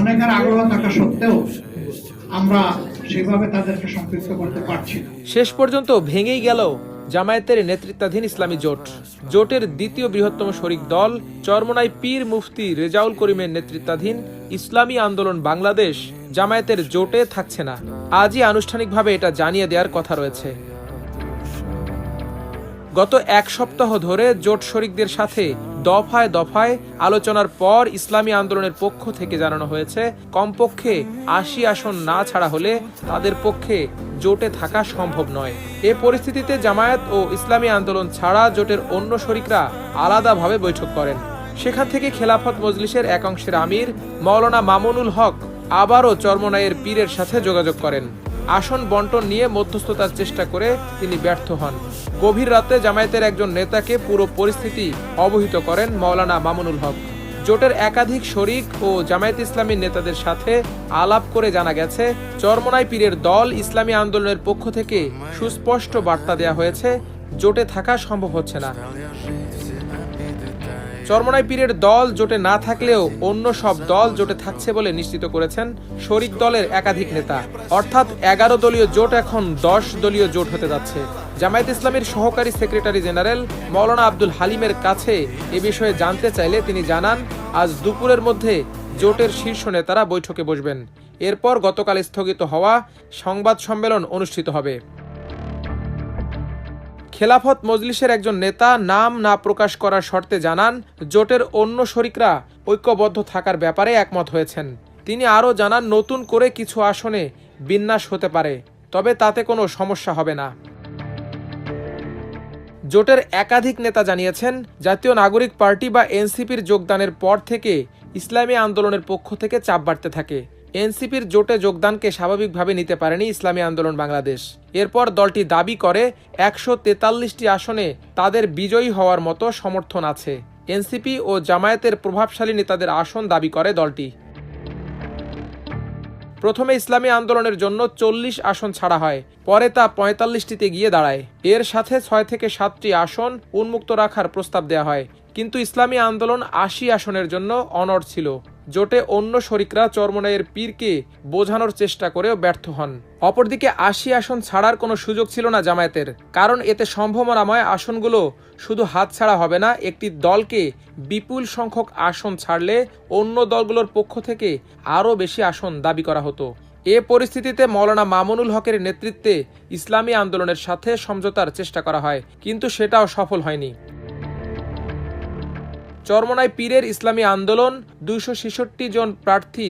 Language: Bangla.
অনেকের আগ্রহ থাকা সত্ত্বেও আমরা সেভাবে তাদেরকে সম্পৃক্ত করতে পারছি না। শেষ পর্যন্ত ভেঙেই গেল জামায়াতের নেতৃত্বাধীন ইসলামী জোট। জোটের দ্বিতীয় বৃহত্তম শরিক দল চরমোনাই পীর মুফতি রেজাউল করিমের নেতৃত্বাধীন ইসলামী আন্দোলন বাংলাদেশ জামায়াতের জোটে থাকছে না। আজই আনুষ্ঠানিকভাবে এটা জানিয়ে দেওয়ার কথা রয়েছে। গত এক সপ্তাহ ধরে জোট শরিকদের সাথে দফায় দফায় আলোচনার পর ইসলামী আন্দোলনের পক্ষ থেকে জানানো হয়েছে কমপক্ষে ৮০ আসন না ছাড়া হলে তাদের পক্ষে জোটে থাকা সম্ভব নয়। এ পরিস্থিতিতে জামায়াত ও ইসলামী আন্দোলন ছাড়া জোটের অন্য শরিকরা আলাদাভাবে বৈঠক করেন। সেখান থেকে খেলাফত মজলিসের এক অংশের আমির মাওলানা মামুনুল হক আবারও চরমোনাইয়ের পীরের সাথে যোগাযোগ করেন। আসন বন্টন নিয়ে মধ্যস্থতার চেষ্টা করে তিনি ব্যর্থ হন। গভীর রাতে জামায়াতের একজন নেতাকে পুরো পরিস্থিতি অবহিত করেন মাওলানা মামুনুল হক। জোটের একাধিক শরিক ও জামায়াত ইসলামীর নেতাদের সাথে আলাপ করে জানা গেছে, চরমোনাই পীরের দল ইসলামী আন্দোলনের পক্ষ থেকে সুস্পষ্ট বার্তা দেয়া হয়েছে, জোটে থাকা সম্ভব হচ্ছে না। চরমোনাই পীরের দল জোটে না থাকলেও অন্য সব দল জোটে থাকছে বলে নিশ্চিত করেছেন শরিক দলের একাধিক নেতা। অর্থাৎ ১১ দলীয় জোট এখন ১০ দলীয় জোট হতে যাচ্ছে। জামায়াত ইসলামীর সহকারী সেক্রেটারি জেনারেল মাওলানা আব্দুল হালিমের কাছে এ বিষয়ে জানতে চাইলে তিনি জানান, আজ দুপুরের মধ্যে জোটের শীর্ষ নেতারা বৈঠকে বসবেন। এরপর গতকাল স্থগিত হওয়া সংবাদ সম্মেলন অনুষ্ঠিত হবে। খেলাফত মজলিসের একজন নেতা নাম না প্রকাশ করার শর্তে জানান, জোটের অন্য শরিকরা ঐক্যবদ্ধ থাকার ব্যাপারে একমত হয়েছেন। তিনি আরও জানান, নতুন করে কিছু আসনে বিন্যাস হতে পারে, তবে তাতে কোনো সমস্যা হবে না। জোটের একাধিক নেতা জানিয়েছেন, জাতীয় নাগরিক পার্টি বা এনসিপির যোগদানের পর থেকে ইসলামী আন্দোলনের পক্ষ থেকে চাপ বাড়তে থাকে। এনসিপির জোটে যোগদানকে স্বাভাবিকভাবে নিতে পারেনি ইসলামী আন্দোলন বাংলাদেশ। এরপর দলটি দাবি করে ১৪৩টি আসনে তাদের বিজয়ী হওয়ার মতো সমর্থন আছে। এনসিপি ও জামায়াতের প্রভাবশালী নেতাদের আসন দাবি করে দলটি। প্রথমে ইসলামী আন্দোলনের জন্য ৪০ আসন ছাড়া হয়, পরে তা ৪৫টিতে গিয়ে দাঁড়ায়। এর সাথে ৬ থেকে ৭টি আসন উন্মুক্ত রাখার প্রস্তাব দেওয়া হয়, কিন্তু ইসলামী আন্দোলন ৮০ আসনের জন্য অনড় ছিল। জোটে অন্য শরিকরা চরমোনাইয়ের পীরকে বোঝানোর চেষ্টা করেও ব্যর্থ হন। অপরদিকে ৮০ আসন ছাড়ার কোনো সুযোগ ছিল না জামায়াতের, কারণ এতে সম্ভাবনাময় আসনগুলো শুধু হাতছাড়া হবে না, একটি দলকে বিপুল সংখ্যক আসন ছাড়লে অন্য দলগুলোর পক্ষ থেকে আরও বেশি আসন দাবি করা হতো। এ পরিস্থিতিতে মাওলানা মামুনুল হকের নেতৃত্বে ইসলামী আন্দোলনের সাথে সমঝোতার চেষ্টা করা হয়, কিন্তু সেটাও সফল হয়নি। চরমোনাই পীরের ইসলামী আন্দোলন ২৬৬ জন প্রার্থী